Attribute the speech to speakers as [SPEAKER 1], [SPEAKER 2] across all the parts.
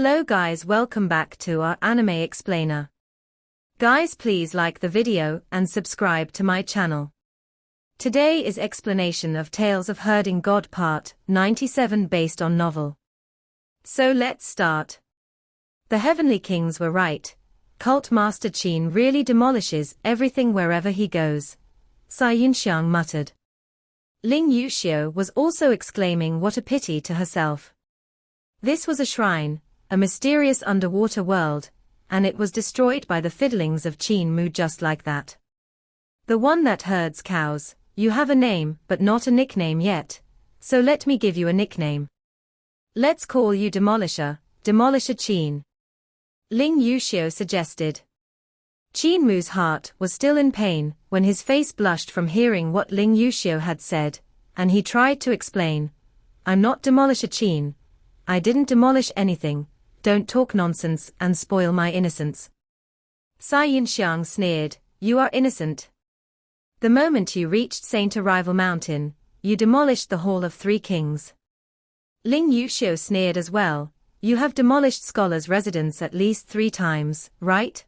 [SPEAKER 1] Hello guys, welcome back to our anime explainer. Guys, please like the video and subscribe to my channel. Today is explanation of Tales of Herding God Part 97 based on novel. So let's start. The Heavenly Kings were right. Cult Master Qin really demolishes everything wherever he goes, Cai Yunxiang muttered. Ling Yuxiu was also exclaiming what a pity to herself. This was a shrine, a mysterious underwater world, and it was destroyed by the fiddlings of Qin Mu just like that. The one that herds cows, you have a name but not a nickname yet, so let me give you a nickname. Let's call you Demolisher Qin. Ling Yuxiu suggested. Qin Mu's heart was still in pain when his face blushed from hearing what Ling Yuxiu had said, and he tried to explain. I'm not Demolisher Qin. I didn't demolish anything, don't talk nonsense and spoil my innocence. Cai Yunxiang sneered, you are innocent. The moment you reached Saint Arrival Mountain, you demolished the Hall of Three Kings. Ling Yuxiu sneered as well, you have demolished scholars' residence at least 3 times, right?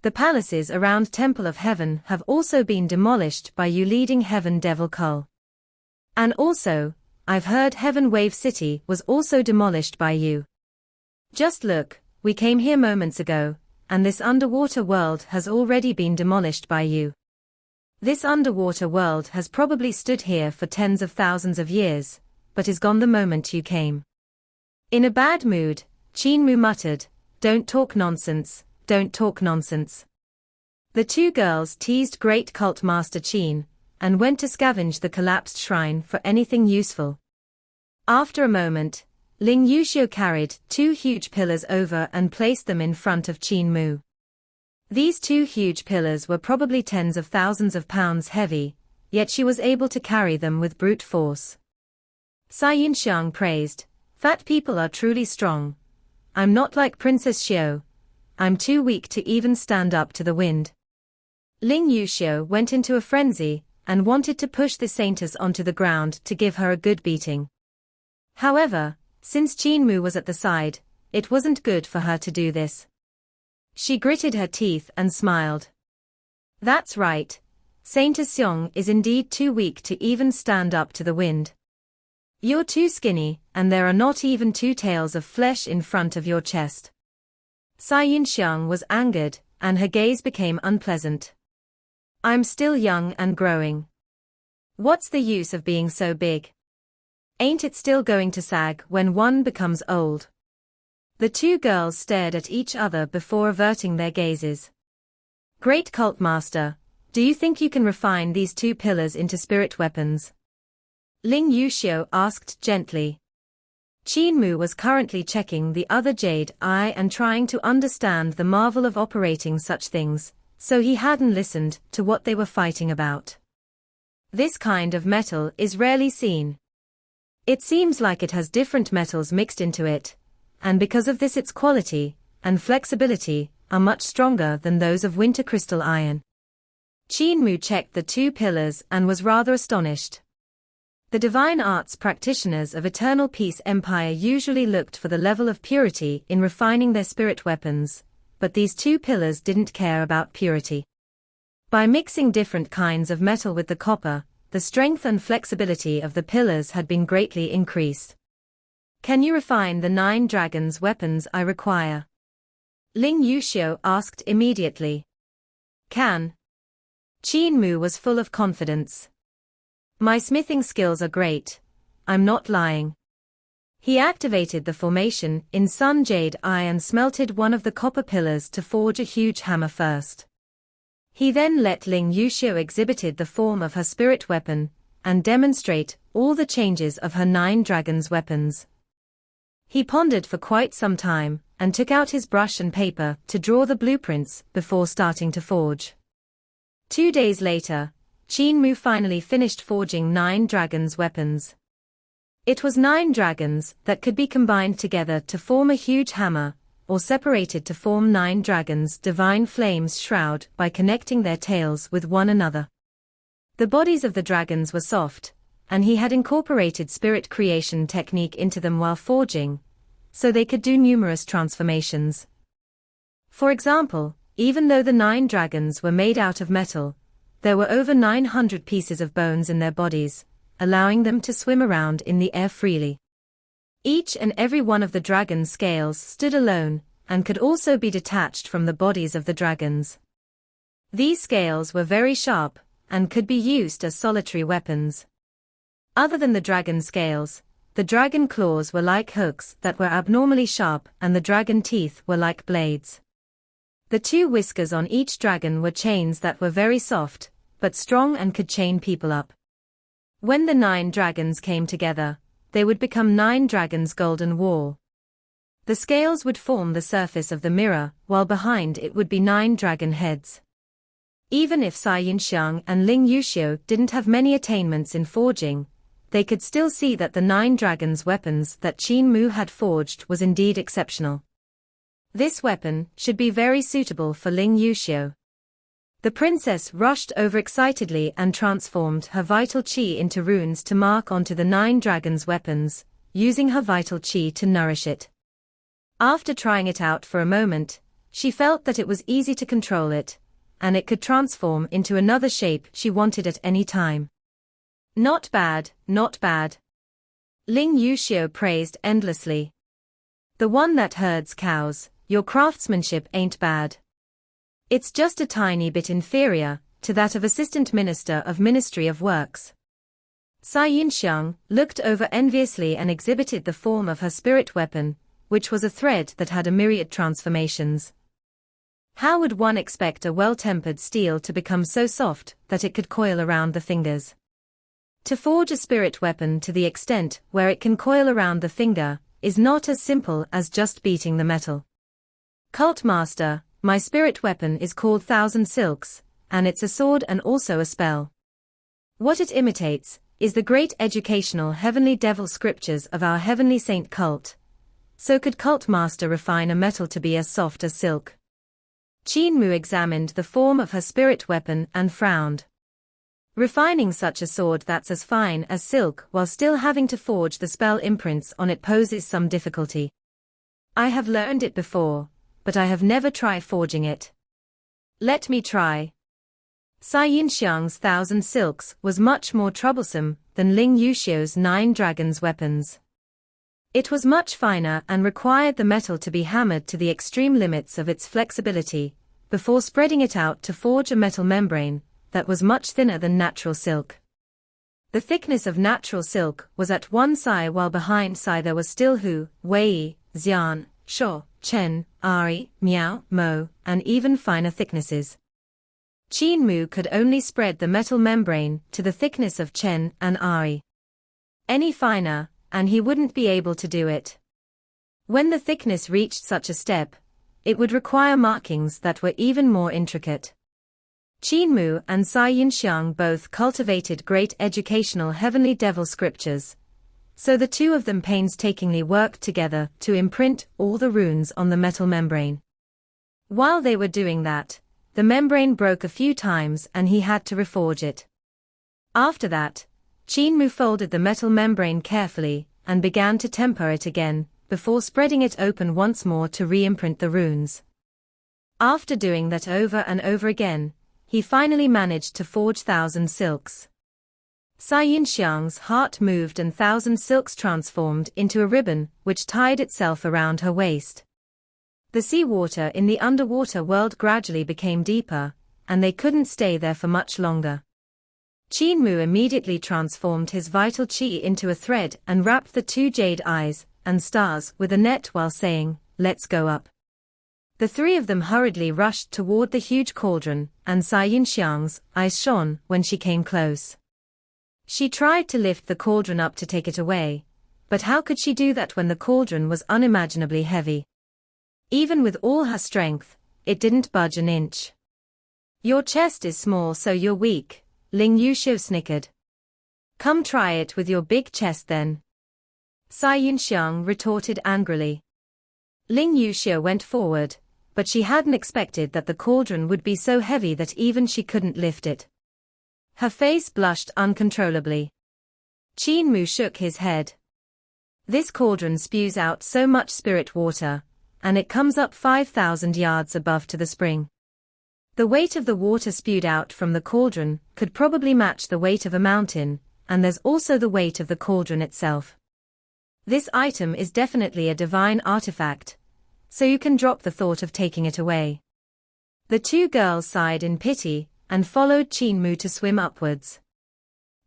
[SPEAKER 1] The palaces around Temple of Heaven have also been demolished by you leading Heaven Devil Cull. And also, I've heard Heaven Wave City was also demolished by you. Just look, we came here moments ago, and this underwater world has already been demolished by you. This underwater world has probably stood here for tens of thousands of years, but is gone the moment you came. In a bad mood, Qin Mu muttered, don't talk nonsense, don't talk nonsense. The 2 girls teased Great Cult Master Qin, and went to scavenge the collapsed shrine for anything useful. After a moment, Ling Yuxiu carried 2 huge pillars over and placed them in front of Qin Mu. These 2 huge pillars were probably tens of thousands of pounds heavy, yet she was able to carry them with brute force. Cai Yunxiang praised, fat people are truly strong. I'm not like Princess Xiao. I'm too weak to even stand up to the wind. Ling Yuxiu went into a frenzy, and wanted to push the saintess onto the ground to give her a good beating. However, since Qin Mu was at the side, it wasn't good for her to do this. She gritted her teeth and smiled. That's right. Saintess Xiong is indeed too weak to even stand up to the wind. You're too skinny, and there are not even 2 tails of flesh in front of your chest. Cai Yunxiang was angered, and her gaze became unpleasant. I'm still young and growing. What's the use of being so big? Ain't it still going to sag when one becomes old? The 2 girls stared at each other before averting their gazes. Great Cult Master, do you think you can refine these 2 pillars into spirit weapons? Ling Yuxiu asked gently. Qin Mu was currently checking the other jade eye and trying to understand the marvel of operating such things, so he hadn't listened to what they were fighting about. This kind of metal is rarely seen. It seems like it has different metals mixed into it, and because of this its quality and flexibility are much stronger than those of winter crystal iron. Qin Mu checked the 2 pillars and was rather astonished. The divine arts practitioners of Eternal Peace Empire usually looked for the level of purity in refining their spirit weapons, but these 2 pillars didn't care about purity. By mixing different kinds of metal with the copper, the strength and flexibility of the pillars had been greatly increased. Can you refine the 9 dragons' weapons I require? Ling Yuxiu asked immediately. Can. Qin Mu was full of confidence. My smithing skills are great. I'm not lying. He activated the formation in Sun Jade Eye and smelted one of the copper pillars to forge a huge hammer first. He then let Ling Yuxiu exhibited the form of her spirit weapon, and demonstrate all the changes of her 9 dragons' weapons. He pondered for quite some time, and took out his brush and paper to draw the blueprints before starting to forge. 2 days later, Qin Mu finally finished forging 9 dragons' weapons. It was 9 dragons that could be combined together to form a huge hammer, or separated to form 9 dragons' divine flames shroud by connecting their tails with one another. The bodies of the dragons were soft, and he had incorporated spirit creation technique into them while forging, so they could do numerous transformations. For example, even though the 9 dragons were made out of metal, there were over 900 pieces of bones in their bodies, allowing them to swim around in the air freely. Each and every one of the dragon's scales stood alone, and could also be detached from the bodies of the dragons. These scales were very sharp, and could be used as solitary weapons. Other than the dragon scales, the dragon claws were like hooks that were abnormally sharp, and the dragon teeth were like blades. The 2 whiskers on each dragon were chains that were very soft, but strong and could chain people up. When the 9 dragons came together, they would become 9 dragons' golden wall. The scales would form the surface of the mirror, while behind it would be 9 dragon heads. Even if Cai Yinxiang and Ling Yuxiu didn't have many attainments in forging, they could still see that the 9 dragons' weapons that Qin Mu had forged was indeed exceptional. This weapon should be very suitable for Ling Yuxiu. The princess rushed over excitedly and transformed her vital qi into runes to mark onto the 9 dragons' weapons, using her vital qi to nourish it. After trying it out for a moment, she felt that it was easy to control it, and it could transform into another shape she wanted at any time. Not bad, not bad. Ling Yuxiu praised endlessly. The one that herds cows, your craftsmanship ain't bad. It's just a tiny bit inferior to that of Assistant Minister of Ministry of Works. Cai Yinxiang looked over enviously and exhibited the form of her spirit weapon, which was a thread that had a myriad transformations. How would one expect a well-tempered steel to become so soft that it could coil around the fingers? To forge a spirit weapon to the extent where it can coil around the finger is not as simple as just beating the metal. Cult Master, my spirit weapon is called 1,000 Silks, and it's a sword and also a spell. What it imitates is the great educational heavenly devil scriptures of our heavenly saint cult. So could Cult Master refine a metal to be as soft as silk? Qin Mu examined the form of her spirit weapon and frowned. Refining such a sword that's as fine as silk while still having to forge the spell imprints on it poses some difficulty. I have learned it before, but I have never tried forging it. Let me try. Cai Yinxiang's 1,000 Silks was much more troublesome than Ling Yuxiu's 9 dragons' weapons. It was much finer and required the metal to be hammered to the extreme limits of its flexibility, before spreading it out to forge a metal membrane that was much thinner than natural silk. The thickness of natural silk was at one side, while behind Cai there was still Hu, Wei, Xian, Shuo, Chen, Ari, Miao, Mo, and even finer thicknesses. Qin Mu could only spread the metal membrane to the thickness of Chen and Ari. Any finer, and he wouldn't be able to do it. When the thickness reached such a step, it would require markings that were even more intricate. Qin Mu and Cai Yinxiang both cultivated great educational heavenly devil scriptures, so the 2 of them painstakingly worked together to imprint all the runes on the metal membrane. While they were doing that, the membrane broke a few times and he had to reforge it. After that, Qin Mu folded the metal membrane carefully and began to temper it again, before spreading it open once more to re-imprint the runes. After doing that over and over again, he finally managed to forge 1,000 Silks. Cai Yinxiang's heart moved and 1,000 Silks transformed into a ribbon which tied itself around her waist. The seawater in the underwater world gradually became deeper, and they couldn't stay there for much longer. Qin Mu immediately transformed his vital qi into a thread and wrapped the 2 jade eyes and stars with a net while saying, "Let's go up." The 3 of them hurriedly rushed toward the huge cauldron, and Cai Yinxiang's eyes shone when she came close. She tried to lift the cauldron up to take it away, but how could she do that when the cauldron was unimaginably heavy? Even with all her strength, it didn't budge an inch. "Your chest is small, so you're weak," Ling Yuxiu snickered. "Come try it with your big chest then," Cai Yinxiang retorted angrily. Ling Yuxiu went forward, but she hadn't expected that the cauldron would be so heavy that even she couldn't lift it. Her face blushed uncontrollably. Qin Mu shook his head. This cauldron spews out so much spirit water, and it comes up 5,000 yards above to the spring. The weight of the water spewed out from the cauldron could probably match the weight of a mountain, and there's also the weight of the cauldron itself. This item is definitely a divine artifact, so you can drop the thought of taking it away. The two girls sighed in pity, and followed Qin Mu to swim upwards.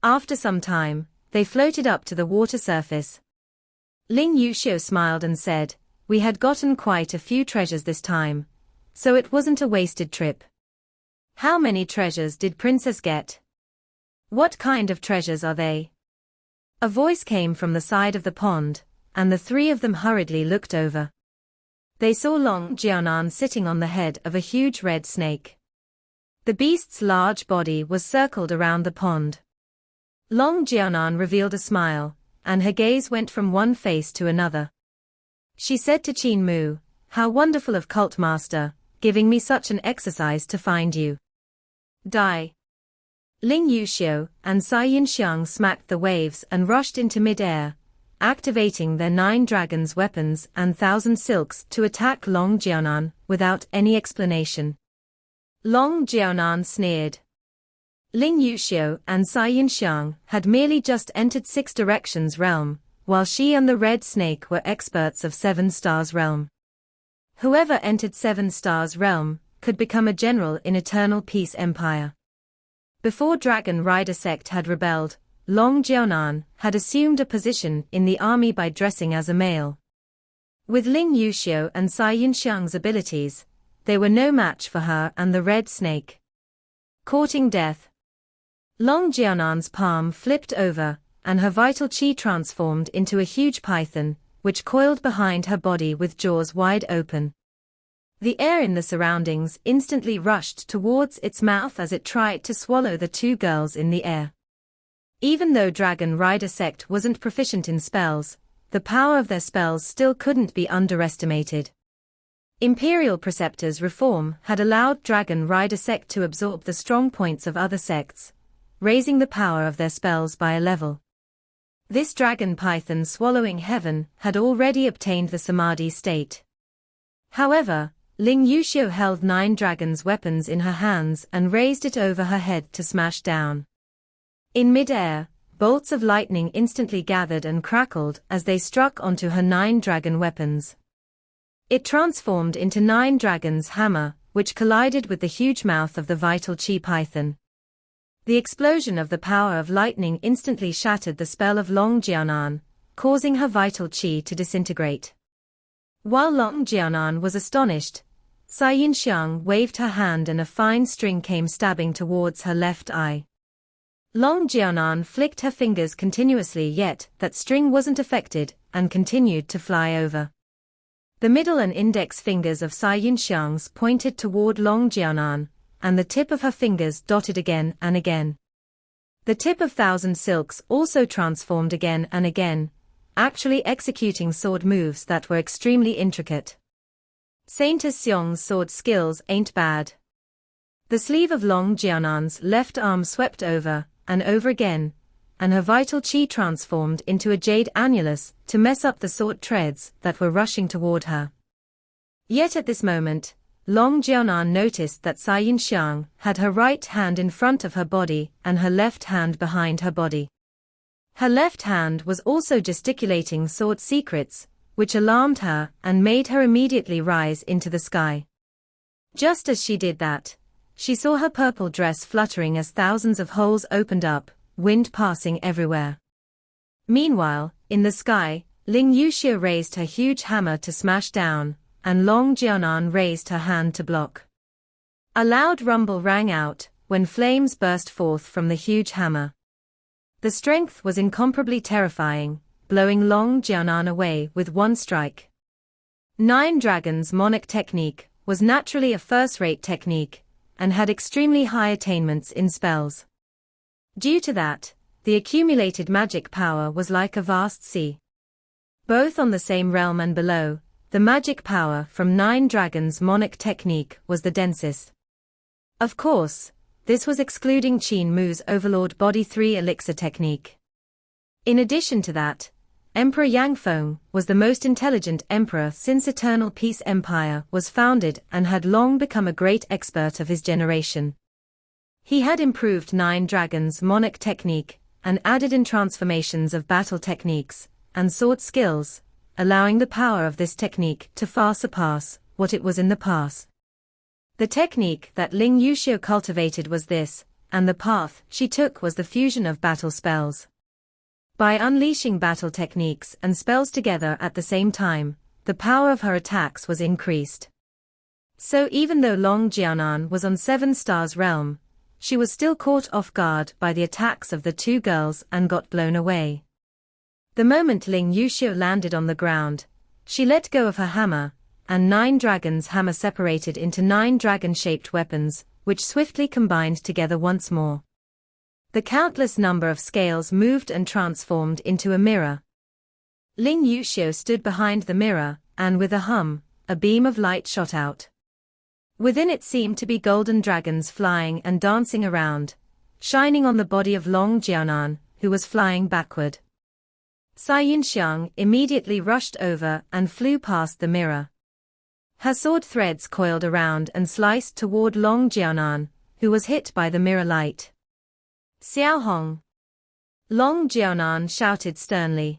[SPEAKER 1] After some time, they floated up to the water surface. Ling Yuxiu smiled and said, "We had gotten quite a few treasures this time, so it wasn't a wasted trip." "How many treasures did Princess get? What kind of treasures are they?" A voice came from the side of the pond, and the three of them hurriedly looked over. They saw Long Jianan sitting on the head of a huge red snake. The beast's large body was circled around the pond. Long Jianan revealed a smile, and her gaze went from one face to another. She said to Qin Mu, "How wonderful of Cult Master, giving me such an exercise to find you." Die. Ling Yuxiu and Cai Yinxiang smacked the waves and rushed into mid-air, activating their 9 dragons' weapons and 1,000 silks to attack Long Jianan without any explanation. Long Jianan sneered. Ling Yuxiu and Cai Yinxiang had merely just entered 6 Directions realm, while she and the Red Snake were experts of 7 Stars realm. Whoever entered 7 Stars realm could become a general in Eternal Peace Empire. Before Dragon Rider sect had rebelled, Long Jianan had assumed a position in the army by dressing as a male. With Ling Yuxiu and Cai Yinxiang's abilities, they were no match for her and the Red Snake. Courting death. Long Jianan's palm flipped over, and her vital qi transformed into a huge python, which coiled behind her body with jaws wide open. The air in the surroundings instantly rushed towards its mouth as it tried to swallow the two girls in the air. Even though Dragon Rider sect wasn't proficient in spells, the power of their spells still couldn't be underestimated. Imperial Preceptor's reform had allowed Dragon Rider sect to absorb the strong points of other sects, raising the power of their spells by a level. This dragon python swallowing heaven had already obtained the Samadhi state. However, Ling Yuxiu held 9 dragons' weapons in her hands and raised it over her head to smash down. In mid-air, bolts of lightning instantly gathered and crackled as they struck onto her 9 dragon weapons. It transformed into 9 dragons' hammer, which collided with the huge mouth of the vital qi python. The explosion of the power of lightning instantly shattered the spell of Long Jianan, causing her vital qi to disintegrate. While Long Jianan was astonished, Cai Yinxiang waved her hand and a fine string came stabbing towards her left eye. Long Jianan flicked her fingers continuously, yet that string wasn't affected and continued to fly over. The middle and index fingers of Cai Yinxiang's pointed toward Long Jianan, and the tip of her fingers dotted again and again. The tip of 1,000 silks also transformed again and again, actually executing sword moves that were extremely intricate. Saintess Xiong's sword skills ain't bad. The sleeve of Long Jianan's left arm swept over and over again, and her vital qi transformed into a jade annulus to mess up the sword treads that were rushing toward her. Yet at this moment, Long Jianan noticed that Cai Yinxiang had her right hand in front of her body and her left hand behind her body. Her left hand was also gesticulating sword secrets, which alarmed her and made her immediately rise into the sky. Just as she did that, she saw her purple dress fluttering as thousands of holes opened up, wind passing everywhere. Meanwhile, in the sky, Ling Yuxiu raised her huge hammer to smash down, and Long Jianan raised her hand to block. A loud rumble rang out when flames burst forth from the huge hammer. The strength was incomparably terrifying, blowing Long Jianan away with one strike. 9 Dragons Monarch technique was naturally a first-rate technique, and had extremely high attainments in spells. Due to that, the accumulated magic power was like a vast sea. Both on the same realm and below, the magic power from 9 Dragons Monarch technique was the densest. Of course, this was excluding Qin Mu's Overlord Body 3 Elixir technique. In addition to that, Emperor Yangfeng was the most intelligent emperor since Eternal Peace Empire was founded and had long become a great expert of his generation. He had improved Nine Dragons' monarch technique and added in transformations of battle techniques and sword skills, allowing the power of this technique to far surpass what it was in the past. The technique that Ling Yuxiu cultivated was this, and the path she took was the fusion of battle spells. By unleashing battle techniques and spells together at the same time, the power of her attacks was increased. So even though Long Jianan was on 7 stars realm, she was still caught off guard by the attacks of the two girls and got blown away. The moment Ling Yuxiu landed on the ground, she let go of her hammer, and 9 dragons' hammer separated into 9 dragon-shaped weapons, which swiftly combined together once more. The countless number of scales moved and transformed into a mirror. Ling Yuxiu stood behind the mirror, and with a hum, a beam of light shot out. Within it seemed to be golden dragons flying and dancing around, shining on the body of Long Jianan, who was flying backward. Cai Yunxiang immediately rushed over and flew past the mirror. Her sword threads coiled around and sliced toward Long Jianan, who was hit by the mirror light. Xiao Hong! Long Jianan shouted sternly.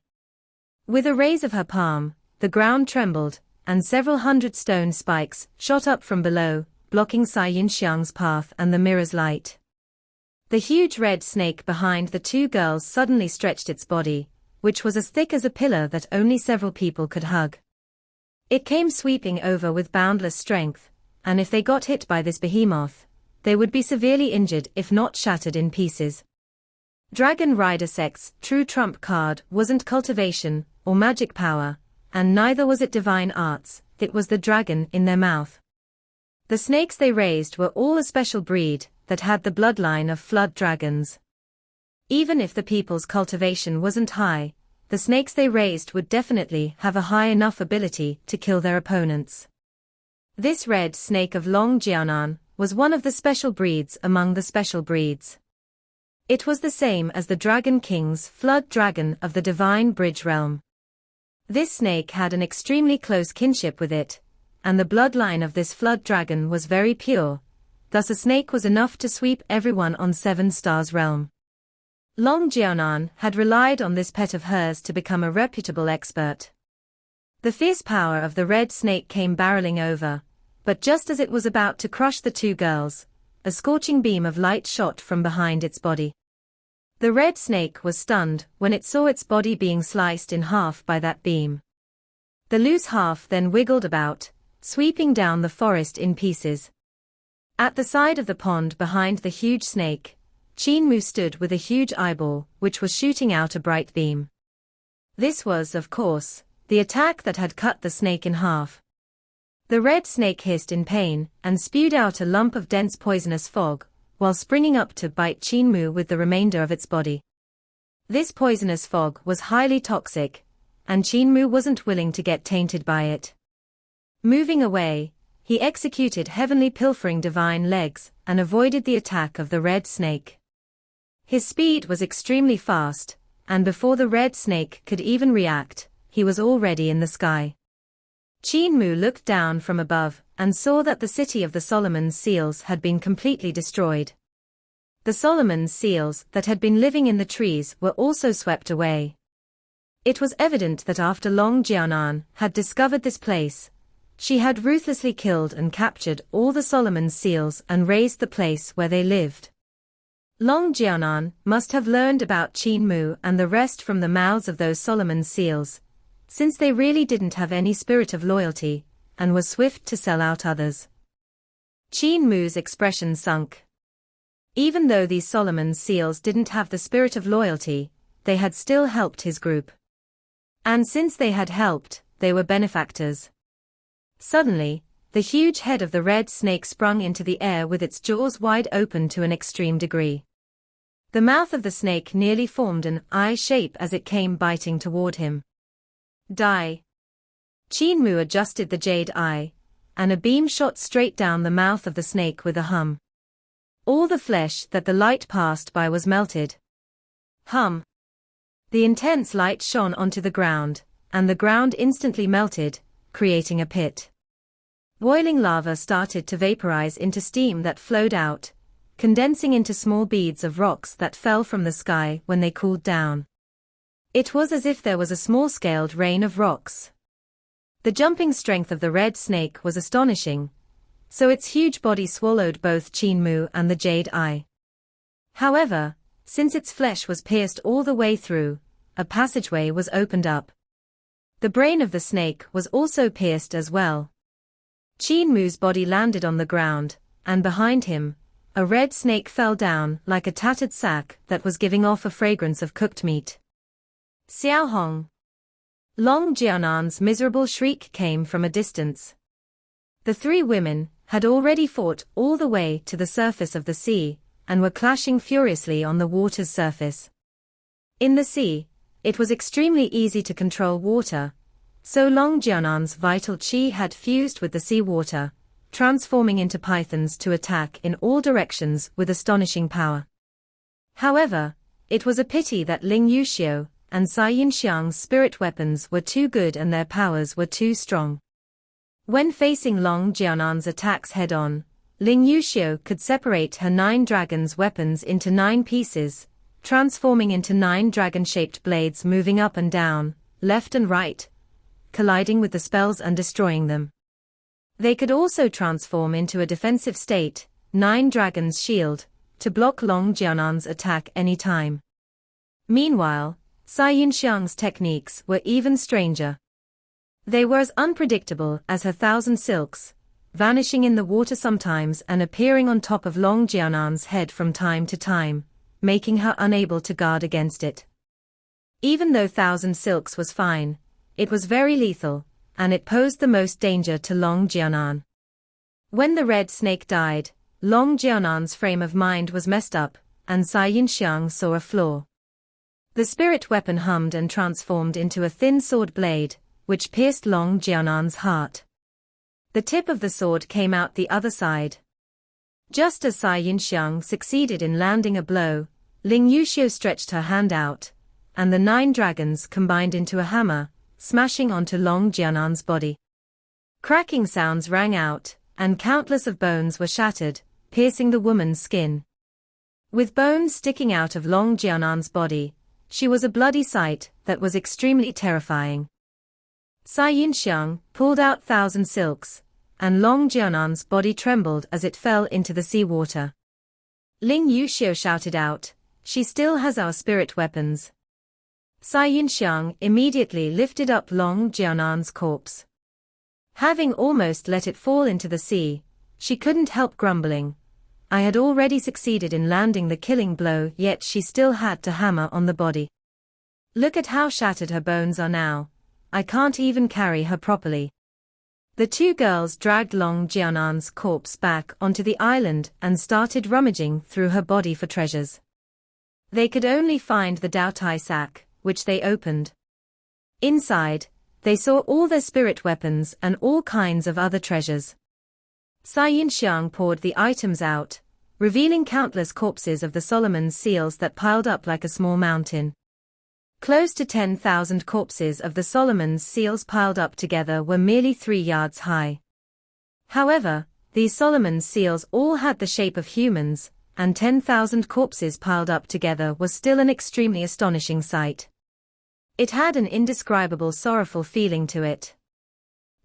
[SPEAKER 1] With a raise of her palm, the ground trembled, and several hundred stone spikes shot up from below, blocking Cai Yunxiang's path and the mirror's light. The huge red snake behind the two girls suddenly stretched its body, which was as thick as a pillar that only several people could hug. It came sweeping over with boundless strength, and if they got hit by this behemoth, they would be severely injured if not shattered in pieces. Dragon Rider Sect's true trump card wasn't cultivation or magic power, and neither was it divine arts, it was the dragon in their mouth. The snakes they raised were all a special breed that had the bloodline of flood dragons. Even if the people's cultivation wasn't high, the snakes they raised would definitely have a high enough ability to kill their opponents. This red snake of Long Jianan was one of the special breeds among the special breeds. It was the same as the Dragon King's flood dragon of the Divine Bridge realm. This snake had an extremely close kinship with it, and the bloodline of this flood dragon was very pure, thus a snake was enough to sweep everyone on 7 stars realm. Long Jianan had relied on this pet of hers to become a reputable expert. The fierce power of the red snake came barreling over, but just as it was about to crush the two girls, a scorching beam of light shot from behind its body. The red snake was stunned when it saw its body being sliced in half by that beam. The loose half then wiggled about, sweeping down the forest in pieces. At the side of the pond behind the huge snake, Qin Mu stood with a huge eyeball which was shooting out a bright beam. This was, of course, the attack that had cut the snake in half. The red snake hissed in pain and spewed out a lump of dense poisonous fog, while springing up to bite Qin Mu with the remainder of its body. This poisonous fog was highly toxic, and Qin Mu wasn't willing to get tainted by it. Moving away, he executed heavenly pilfering divine legs and avoided the attack of the red snake. His speed was extremely fast, and before the red snake could even react, he was already in the sky. Qin Mu looked down from above and saw that the city of the Solomon's seals had been completely destroyed. The Solomon's seals that had been living in the trees were also swept away. It was evident that after Long Jianan had discovered this place, she had ruthlessly killed and captured all the Solomon's seals and razed the place where they lived. Long Jianan must have learned about Qin Mu and the rest from the mouths of those Solomon's seals, since they really didn't have any spirit of loyalty, and was swift to sell out others. Qin Mu's expression sunk. Even though these Solomon's seals didn't have the spirit of loyalty, they had still helped his group. And since they had helped, they were benefactors. Suddenly, the huge head of the red snake sprung into the air with its jaws wide open to an extreme degree. The mouth of the snake nearly formed an eye shape as it came biting toward him. Die! Qin Mu adjusted the jade eye, and a beam shot straight down the mouth of the snake with a hum. All the flesh that the light passed by was melted. Hum! The intense light shone onto the ground, and the ground instantly melted, creating a pit. Boiling lava started to vaporize into steam that flowed out, condensing into small beads of rocks that fell from the sky when they cooled down. It was as if there was a small-scaled rain of rocks. The jumping strength of the red snake was astonishing, so its huge body swallowed both Qin Mu and the Jade Eye. However, since its flesh was pierced all the way through, a passageway was opened up. The brain of the snake was also pierced as well. Qin Mu's body landed on the ground, and behind him, a red snake fell down like a tattered sack that was giving off a fragrance of cooked meat. Xiao Hong. Long Jianan's miserable shriek came from a distance. The three women had already fought all the way to the surface of the sea, and were clashing furiously on the water's surface. In the sea, it was extremely easy to control water, so Long Jianan's vital qi had fused with the seawater, transforming into pythons to attack in all directions with astonishing power. However, it was a pity that Ling Yuxiu and Cai Yinxiang's spirit weapons were too good and their powers were too strong. When facing Long Jianan's attacks head-on, Ling Yuxiu could separate her 9 dragons' weapons into 9 pieces, transforming into 9 dragon-shaped blades moving up and down, left and right, colliding with the spells and destroying them. They could also transform into a defensive state, 9 dragons' shield, to block Long Jianan's attack any time. Meanwhile, Cai Yinxiang's techniques were even stranger. They were as unpredictable as her 1,000 silks, vanishing in the water sometimes and appearing on top of Long Jianan's head from time to time, making her unable to guard against it. Even though 1,000 silks was fine, it was very lethal, and it posed the most danger to Long Jianan. When the red snake died, Long Jianan's frame of mind was messed up, and Cai Yinxiang saw a flaw. The spirit weapon hummed and transformed into a thin sword blade, which pierced Long Jianan's heart. The tip of the sword came out the other side. Just as Cai Yinxiang succeeded in landing a blow, Ling Yuxiu stretched her hand out, and the 9 dragons combined into a hammer, smashing onto Long Jianan's body. Cracking sounds rang out, and countless of bones were shattered, piercing the woman's skin. With bones sticking out of Long Jianan's body, she was a bloody sight that was extremely terrifying. Cai Yinxiang pulled out 1,000 silks, and Long Jianan's body trembled as it fell into the seawater. Ling Yuxiu shouted out, "She still has our spirit weapons." Cai Yinxiang immediately lifted up Long Jianan's corpse. Having almost let it fall into the sea, she couldn't help grumbling. I had already succeeded in landing the killing blow, yet she still had to hammer on the body. Look at how shattered her bones are now. I can't even carry her properly. The 2 girls dragged Long Jianan's corpse back onto the island and started rummaging through her body for treasures. They could only find the Daotai sack, which they opened. Inside, they saw all their spirit weapons and all kinds of other treasures. Cai Yinxiang poured the items out, revealing countless corpses of the Solomon's seals that piled up like a small mountain. Close to 10,000 corpses of the Solomon's seals piled up together were merely 3 yards high. However, these Solomon's seals all had the shape of humans, and 10,000 corpses piled up together was still an extremely astonishing sight. It had an indescribable sorrowful feeling to it.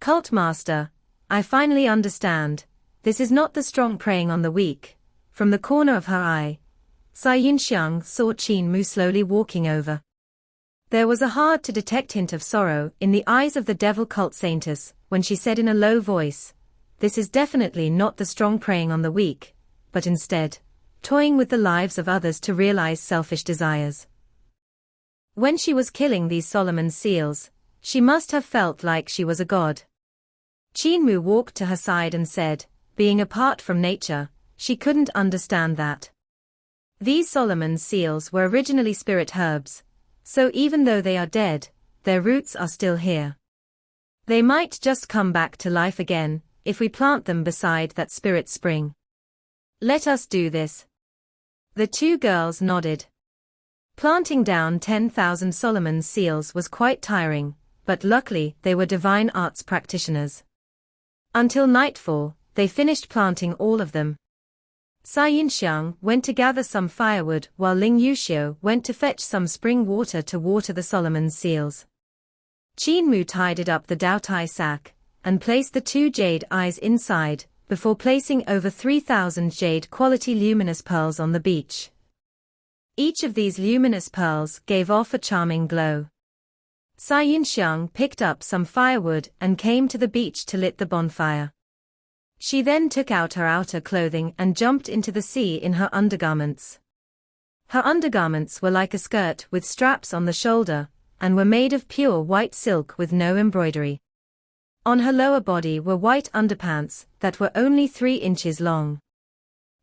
[SPEAKER 1] Cult Master, I finally understand. This is not the strong preying on the weak. From the corner of her eye, Cai Yinxiang saw Qin Mu slowly walking over. There was a hard-to-detect hint of sorrow in the eyes of the devil cult saintess when she said in a low voice, "This is definitely not the strong preying on the weak, but instead, toying with the lives of others to realize selfish desires." When she was killing these Solomon's seals, she must have felt like she was a god. Qin Mu walked to her side and said, being apart from nature, she couldn't understand that. These Solomon's seals were originally spirit herbs, so even though they are dead, their roots are still here. They might just come back to life again, if we plant them beside that spirit spring. Let us do this. The 2 girls nodded. Planting down 10,000 Solomon's seals was quite tiring, but luckily they were divine arts practitioners. Until nightfall, they finished planting all of them. Cai Yinxiang went to gather some firewood while Ling Yuxiu went to fetch some spring water to water the Solomon's seals. Qin Mu tidied up the Daotai sack and placed the 2 jade eyes inside, before placing over 3,000 jade-quality luminous pearls on the beach. Each of these luminous pearls gave off a charming glow. Cai Yinxiang picked up some firewood and came to the beach to lit the bonfire. She then took out her outer clothing and jumped into the sea in her undergarments. Her undergarments were like a skirt with straps on the shoulder, and were made of pure white silk with no embroidery. On her lower body were white underpants that were only 3 inches long.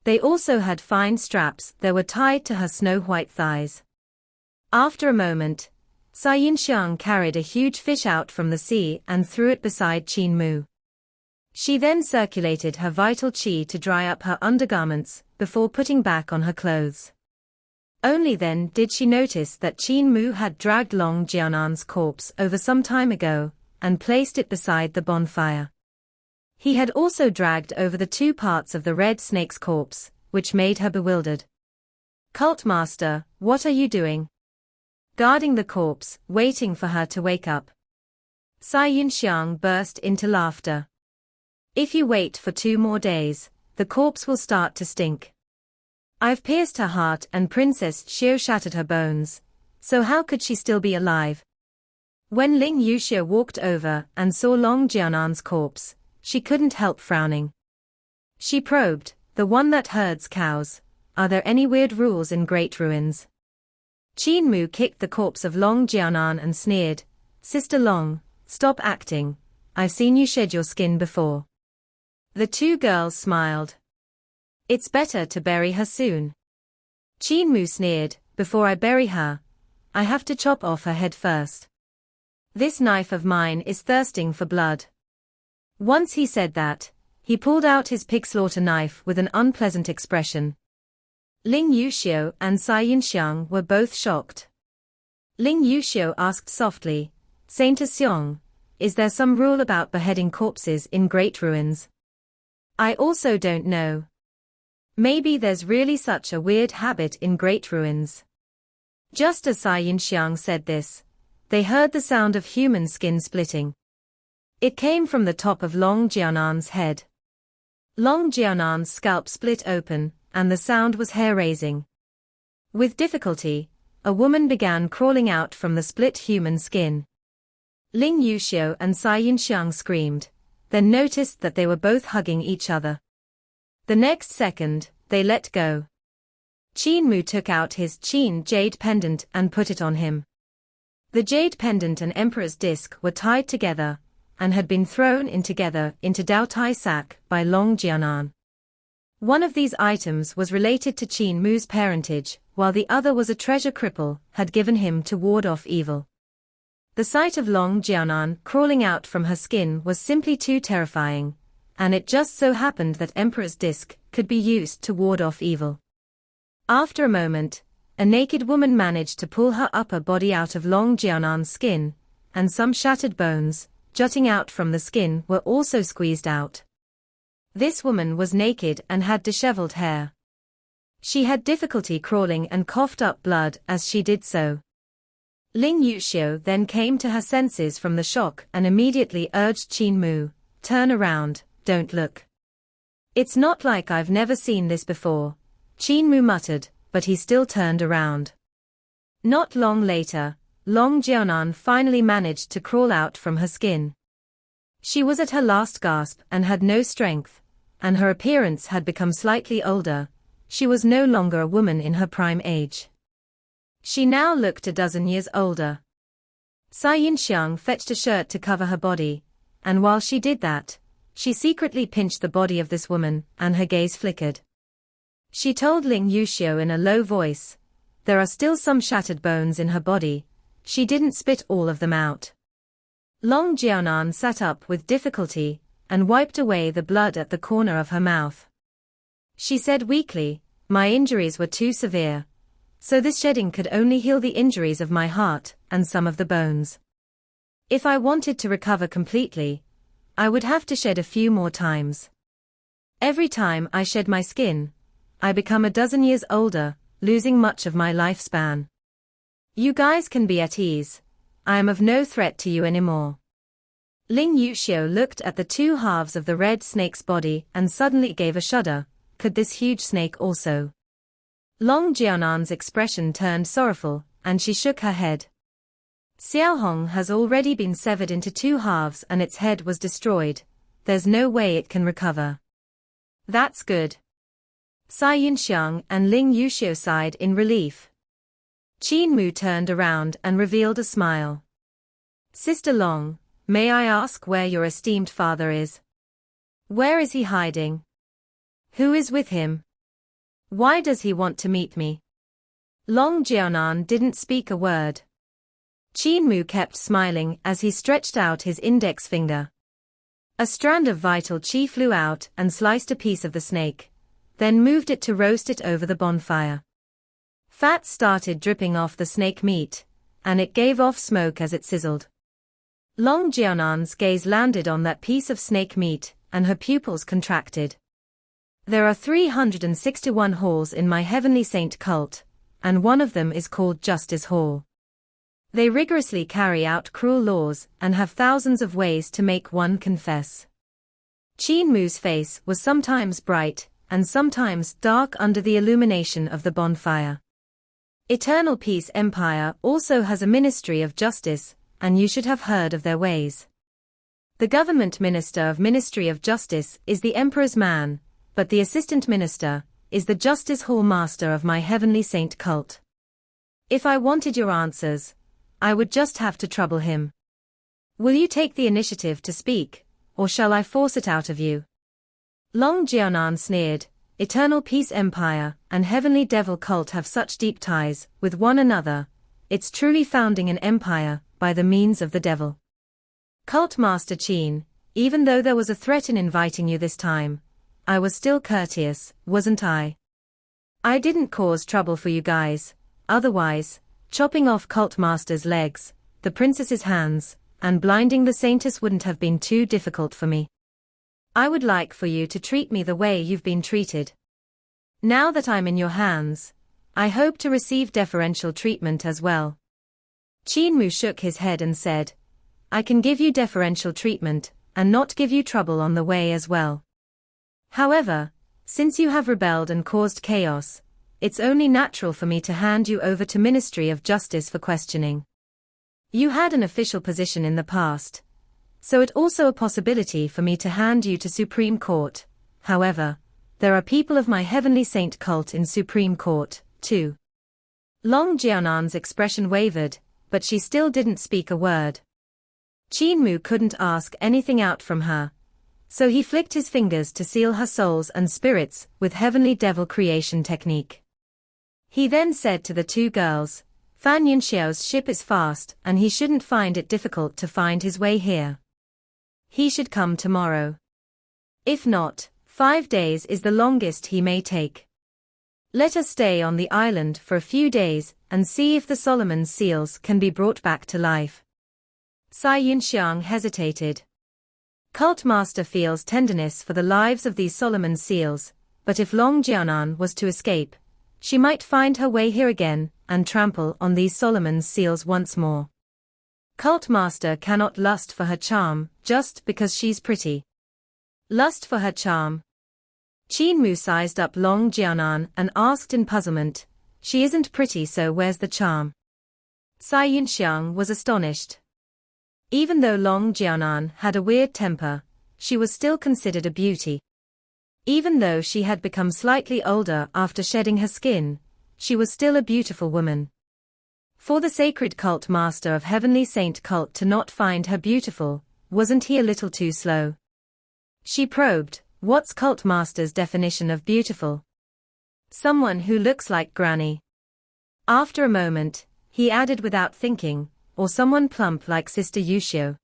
[SPEAKER 1] They also had fine straps that were tied to her snow-white thighs. After a moment, Cai Yinxiang carried a huge fish out from the sea and threw it beside Qin Mu. She then circulated her vital qi to dry up her undergarments before putting back on her clothes. Only then did she notice that Qin Mu had dragged Long Jianan's corpse over some time ago and placed it beside the bonfire. He had also dragged over the 2 parts of the red snake's corpse, which made her bewildered. "Cult master, what are you doing?" "Guarding the corpse, waiting for her to wake up." Cai Yinxiang burst into laughter. "If you wait for 2 more days, the corpse will start to stink. I've pierced her heart and Princess Xiu shattered her bones, so how could she still be alive?" When Ling Yuxiu walked over and saw Long Jianan's corpse, she couldn't help frowning. She probed, "The one that herds cows, are there any weird rules in Great Ruins?" Qin Mu kicked the corpse of Long Jianan and sneered, "Sister Long, stop acting, I've seen you shed your skin before." The 2 girls smiled. "It's better to bury her soon." Qin Mu sneered, "Before I bury her, I have to chop off her head first. This knife of mine is thirsting for blood." Once he said that, he pulled out his pig slaughter knife with an unpleasant expression. Ling Yuxiu and Cai Yinxiang were both shocked. Ling Yuxiu asked softly, "Saint Xiong, is there some rule about beheading corpses in Great Ruins?" "I also don't know. Maybe there's really such a weird habit in Great Ruins." Just as Cai Yinxiang said this, they heard the sound of human skin splitting. It came from the top of Long Jianan's head. Long Jianan's scalp split open, and the sound was hair-raising. With difficulty, a woman began crawling out from the split human skin. Ling Yuxiu and Cai Yinxiang screamed, then noticed that they were both hugging each other. The next second, they let go. Qin Mu took out his Qin jade pendant and put it on him. The jade pendant and emperor's disc were tied together, and had been thrown in together into Daotai sack by Long Jianan. One of these items was related to Qin Mu's parentage, while the other was a treasure cripple had given him to ward off evil. The sight of Long Jianan crawling out from her skin was simply too terrifying, and it just so happened that Emperor's disc could be used to ward off evil. After a moment, a naked woman managed to pull her upper body out of Long Jianan's skin, and some shattered bones, jutting out from the skin, were also squeezed out. This woman was naked and had disheveled hair. She had difficulty crawling and coughed up blood as she did so. Ling Yuxiu then came to her senses from the shock and immediately urged Qin Mu, "Turn around, don't look." "It's not like I've never seen this before," Qin Mu muttered, but he still turned around. Not long later, Long Jianan finally managed to crawl out from her skin. She was at her last gasp and had no strength, and her appearance had become slightly older. She was no longer a woman in her prime age. She now looked a dozen years older. Cai Yinxiang fetched a shirt to cover her body, and while she did that, she secretly pinched the body of this woman, and her gaze flickered. She told Ling Yuxiu in a low voice, "There are still some shattered bones in her body, she didn't spit all of them out." Long Jianan sat up with difficulty, and wiped away the blood at the corner of her mouth. She said weakly, "My injuries were too severe, So this shedding could only heal the injuries of my heart and some of the bones. If I wanted to recover completely, I would have to shed a few more times. Every time I shed my skin, I become a dozen years older, losing much of my lifespan. You guys can be at ease. I am of no threat to you anymore. Ling Yuxiu looked at the two halves of the red snake's body and suddenly gave a shudder. Could this huge snake also? Long Jianan's expression turned sorrowful, and she shook her head. Xiaohong has already been severed into two halves and its head was destroyed. There's no way it can recover. That's good. Cai Yunxiang and Ling Yuxiu sighed in relief. Qin Mu turned around and revealed a smile. Sister Long, may I ask where your esteemed father is? Where is he hiding? Who is with him? Why does he want to meet me? Long Jianan didn't speak a word. Qin Mu kept smiling as he stretched out his index finger. A strand of vital qi flew out and sliced a piece of the snake, then moved it to roast it over the bonfire. Fat started dripping off the snake meat, and it gave off smoke as it sizzled. Long Jianan's gaze landed on that piece of snake meat, and her pupils contracted. There are 361 halls in my heavenly saint cult, and one of them is called Justice Hall. They rigorously carry out cruel laws and have thousands of ways to make one confess. Qin Mu's face was sometimes bright, and sometimes dark under the illumination of the bonfire. Eternal Peace Empire also has a Ministry of Justice, and you should have heard of their ways. The government minister of Ministry of Justice is the Emperor's man, but the assistant minister is the Justice Hall master of my heavenly saint cult. If I wanted your answers, I would just have to trouble him. Will you take the initiative to speak, or shall I force it out of you? Long Jianan sneered. Eternal Peace Empire and Heavenly Devil Cult have such deep ties with one another. It's truly founding an empire by the means of the devil. Cult Master Qin, even though there was a threat in inviting you this time, I was still courteous, wasn't I? I didn't cause trouble for you guys. Otherwise, chopping off Cult Master's legs, the princess's hands, and blinding the saintess wouldn't have been too difficult for me. I would like for you to treat me the way you've been treated. Now that I'm in your hands, I hope to receive deferential treatment as well. Qin Mu shook his head and said, I can give you deferential treatment, and not give you trouble on the way as well. However, since you have rebelled and caused chaos, it's only natural for me to hand you over to Ministry of Justice for questioning. You had an official position in the past, so it's also a possibility for me to hand you to Supreme Court. However, there are people of my heavenly saint cult in Supreme Court, too. Long Jianan's expression wavered, but she still didn't speak a word. Qin Mu couldn't ask anything out from her, so he flicked his fingers to seal her souls and spirits with heavenly devil creation technique. He then said to the two girls, Fan Yunxiao's ship is fast and he shouldn't find it difficult to find his way here. He should come tomorrow. If not, 5 days is the longest he may take. Let us stay on the island for a few days and see if the Solomon's seals can be brought back to life. Cai Yunxiang hesitated. Cult Master feels tenderness for the lives of these Solomon seals, but if Long Jianan was to escape, she might find her way here again and trample on these Solomon's seals once more. Cult Master cannot lust for her charm just because she's pretty. Lust for her charm. Qin Mu sized up Long Jianan and asked in puzzlement, she isn't pretty, so where's the charm? Cai Yunxiang was astonished. Even though Long Jianan had a weird temper, she was still considered a beauty. Even though she had become slightly older after shedding her skin, she was still a beautiful woman. For the sacred cult master of Heavenly Saint cult to not find her beautiful, wasn't he a little too slow? She probed, what's cult master's definition of beautiful? Someone who looks like Granny. After a moment, he added without thinking, or someone plump like Sister Yuxiu.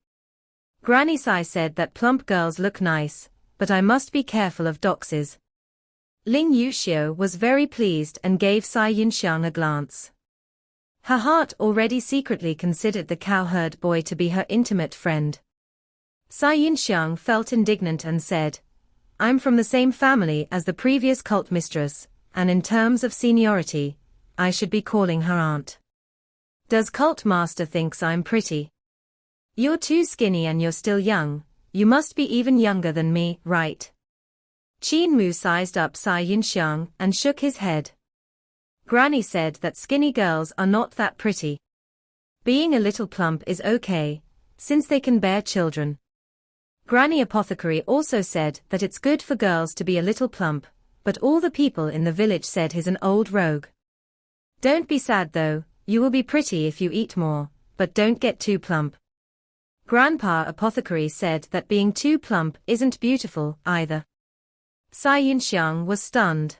[SPEAKER 1] Granny Sai said that plump girls look nice, but I must be careful of doxes. Ling Yuxiu was very pleased and gave Cai Yunxiang a glance. Her heart already secretly considered the cowherd boy to be her intimate friend. Cai Yunxiang felt indignant and said, "I'm from the same family as the previous cult mistress, and in terms of seniority, I should be calling her aunt. Does cult master thinks I'm pretty? You're too skinny and you're still young, you must be even younger than me, right?" Qin Mu sized up Cai Yunxiang and shook his head. Granny said that skinny girls are not that pretty. Being a little plump is okay, since they can bear children. Granny Apothecary also said that it's good for girls to be a little plump, but all the people in the village said he's an old rogue. Don't be sad though, you will be pretty if you eat more, but don't get too plump. Grandpa Apothecary said that being too plump isn't beautiful either. Cai Yunxiang was stunned.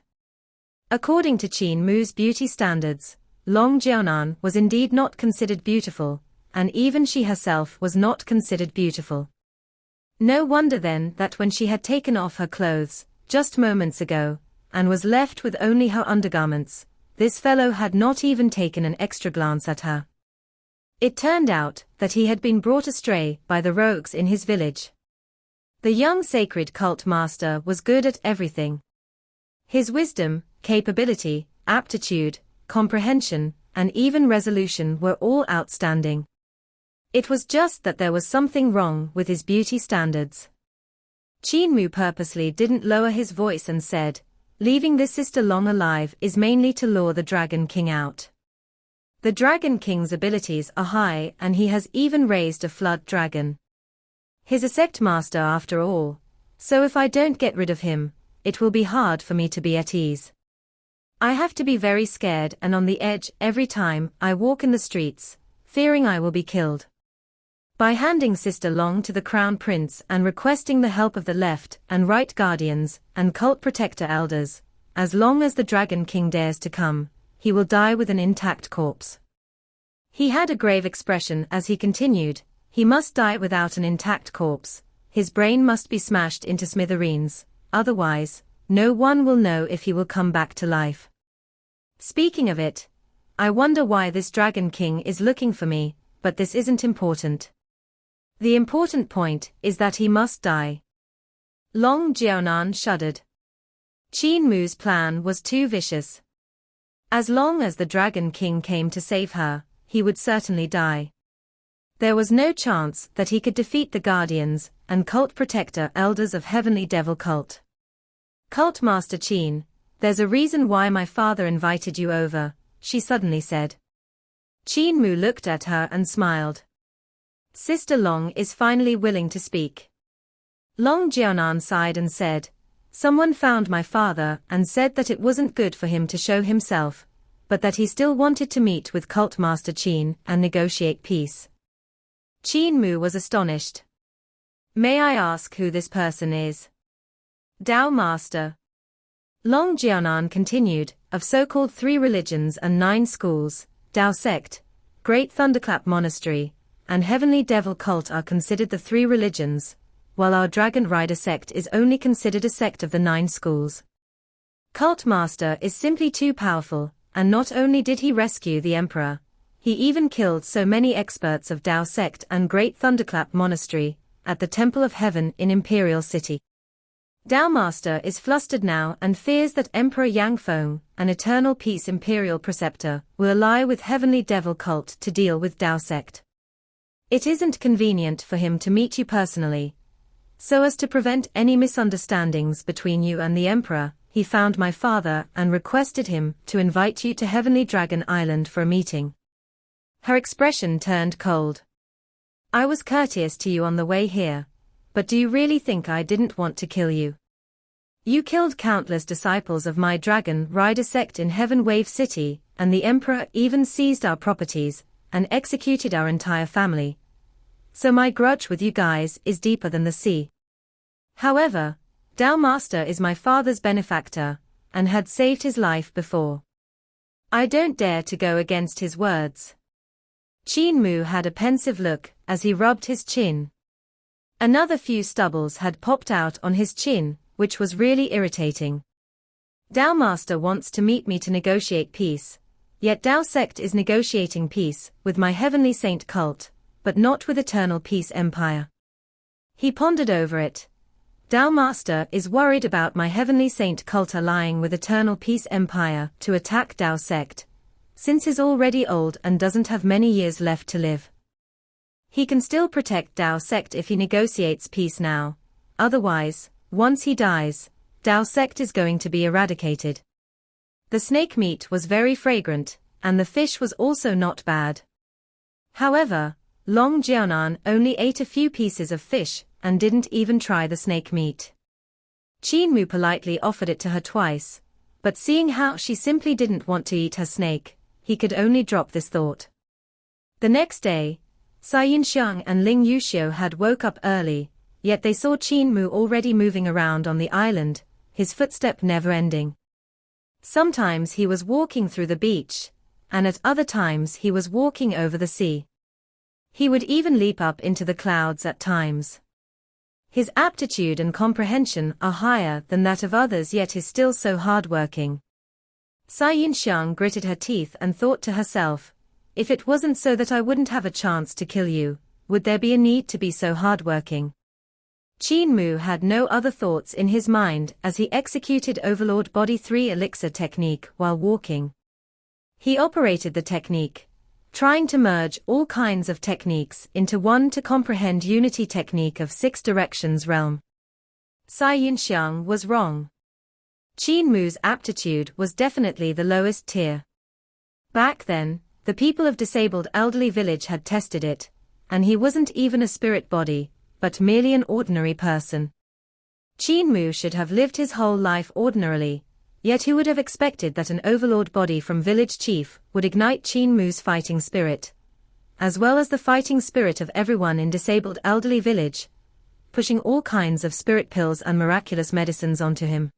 [SPEAKER 1] According to Qin Mu's beauty standards, Long Jianan was indeed not considered beautiful, and even she herself was not considered beautiful. No wonder then that when she had taken off her clothes, just moments ago, and was left with only her undergarments, this fellow had not even taken an extra glance at her. It turned out that he had been brought astray by the rogues in his village. The young sacred cult master was good at everything. His wisdom, capability, aptitude, comprehension, and even resolution were all outstanding. It was just that there was something wrong with his beauty standards. Qin Mu purposely didn't lower his voice and said, "Leaving this sister Long alive is mainly to lure the Dragon King out. The Dragon King's abilities are high and he has even raised a flood dragon. He's a sect master after all, so if I don't get rid of him, it will be hard for me to be at ease. I have to be very scared and on the edge every time I walk in the streets, fearing I will be killed. By handing Sister Long to the Crown Prince and requesting the help of the left and right guardians and cult protector elders, as long as the Dragon King dares to come, he will die with an intact corpse." He had a grave expression as he continued, "He must die without an intact corpse, his brain must be smashed into smithereens, otherwise, no one will know if he will come back to life. Speaking of it, I wonder why this Dragon King is looking for me, but this isn't important. The important point is that he must die." Long Jianan shuddered. Qin Mu's plan was too vicious. As long as the Dragon King came to save her, he would certainly die. There was no chance that he could defeat the guardians and cult protector elders of Heavenly Devil Cult. "Cult Master Qin, there's a reason why my father invited you over," she suddenly said. Qin Mu looked at her and smiled. Sister Long is finally willing to speak. Long Jianan sighed and said, "Someone found my father and said that it wasn't good for him to show himself, but that he still wanted to meet with Cult Master Qin and negotiate peace." Qin Mu was astonished. "May I ask who this person is?" "Dao Master." Long Jianan continued, "Of so-called 3 religions and 9 schools, Dao Sect, Great Thunderclap Monastery, and Heavenly Devil Cult are considered the 3 religions, while our Dragon Rider Sect is only considered a sect of the 9 schools. Cult Master is simply too powerful, and not only did he rescue the Emperor, he even killed so many experts of Dao Sect and Great Thunderclap Monastery, at the Temple of Heaven in Imperial City. Dao Master is flustered now and fears that Emperor Yang Feng, an Eternal Peace Imperial Preceptor, will ally with Heavenly Devil Cult to deal with Dao Sect. It isn't convenient for him to meet you personally. So as to prevent any misunderstandings between you and the Emperor, he found my father and requested him to invite you to Heavenly Dragon Island for a meeting." Her expression turned cold. "I was courteous to you on the way here, but do you really think I didn't want to kill you? You killed countless disciples of my Dragon Rider sect in Heaven Wave City, and the Emperor even seized our properties and executed our entire family. So my grudge with you guys is deeper than the sea. However, Dao Master is my father's benefactor, and had saved his life before. I don't dare to go against his words." Qin Mu had a pensive look as he rubbed his chin. Another few stubbles had popped out on his chin, which was really irritating. Dao Master wants to meet me to negotiate peace, yet Dao Sect is negotiating peace with my heavenly saint cult, but not with Eternal Peace Empire. He pondered over it. Dao Master is worried about my heavenly saint cult allying with Eternal Peace Empire to attack Dao Sect, since he's already old and doesn't have many years left to live. He can still protect Dao Sect if he negotiates peace now, otherwise, once he dies, Dao Sect is going to be eradicated. The snake meat was very fragrant, and the fish was also not bad. However, Long Jianan only ate a few pieces of fish and didn't even try the snake meat. Qin Mu politely offered it to her twice, but seeing how she simply didn't want to eat her snake, he could only drop this thought. The next day, Cai Yinxiang and Ling Yuxiu had woke up early, yet they saw Qin Mu already moving around on the island, his footstep never ending. Sometimes he was walking through the beach, and at other times he was walking over the sea. He would even leap up into the clouds at times. His aptitude and comprehension are higher than that of others, yet is still so hardworking. Cai Yinxiang gritted her teeth and thought to herself, if it wasn't so that I wouldn't have a chance to kill you, would there be a need to be so hardworking? Qin Mu had no other thoughts in his mind as he executed Overlord Body 3 Elixir technique while walking. He operated the technique, trying to merge all kinds of techniques into one to comprehend unity technique of 6 directions realm. Cai Yinxiang was wrong. Qin Mu's aptitude was definitely the lowest tier. Back then, the people of disabled elderly village had tested it, and he wasn't even a spirit body, but merely an ordinary person. Qin Mu should have lived his whole life ordinarily, yet who would have expected that an overlord body from village chief would ignite Qin Mu's fighting spirit, as well as the fighting spirit of everyone in disabled elderly village, pushing all kinds of spirit pills and miraculous medicines onto him.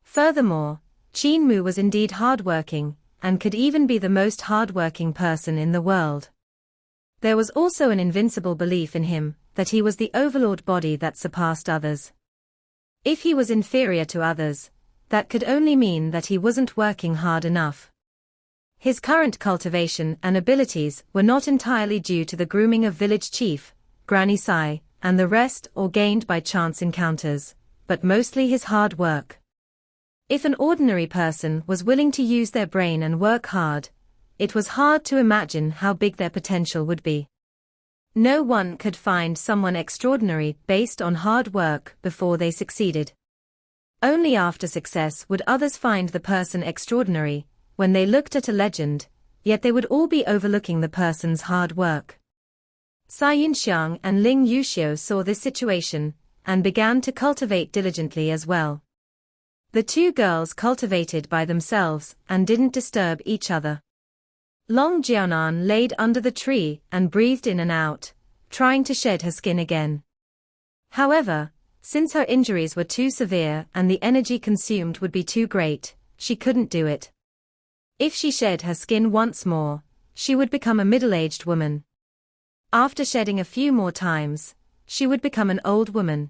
[SPEAKER 1] Furthermore, Qin Mu was indeed hardworking, and could even be the most hardworking person in the world. There was also an invincible belief in him, that he was the overlord body that surpassed others. If he was inferior to others, that could only mean that he wasn't working hard enough. His current cultivation and abilities were not entirely due to the grooming of village chief, Granny Sai, and the rest or gained by chance encounters, but mostly his hard work. If an ordinary person was willing to use their brain and work hard, it was hard to imagine how big their potential would be. No one could find someone extraordinary based on hard work before they succeeded. Only after success would others find the person extraordinary, when they looked at a legend, yet they would all be overlooking the person's hard work. Cai Yinxiang and Ling Yuxiu saw this situation, and began to cultivate diligently as well. The two girls cultivated by themselves and didn't disturb each other. Long Jianan laid under the tree and breathed in and out, trying to shed her skin again. However, since her injuries were too severe and the energy consumed would be too great, she couldn't do it. If she shed her skin once more, she would become a middle-aged woman. After shedding a few more times, she would become an old woman.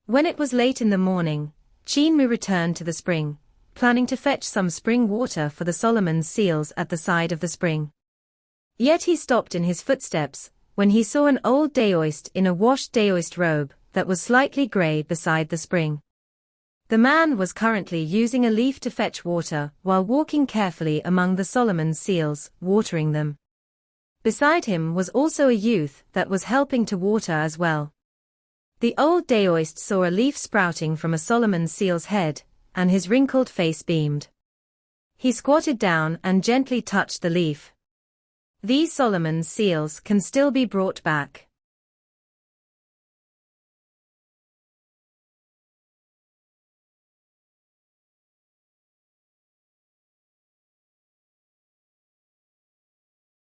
[SPEAKER 1] When it was late in the morning, Qin Mu returned to the spring, planning to fetch some spring water for the Solomon's seals at the side of the spring. Yet he stopped in his footsteps, when he saw an old Daoist in a washed Daoist robe that was slightly grey beside the spring. The man was currently using a leaf to fetch water while walking carefully among the Solomon's seals, watering them. Beside him was also a youth that was helping to water as well. The old Daoist saw a leaf sprouting from a Solomon's seal's head, and his wrinkled face beamed. He squatted down and gently touched the leaf. These Solomon's seals can still be brought back.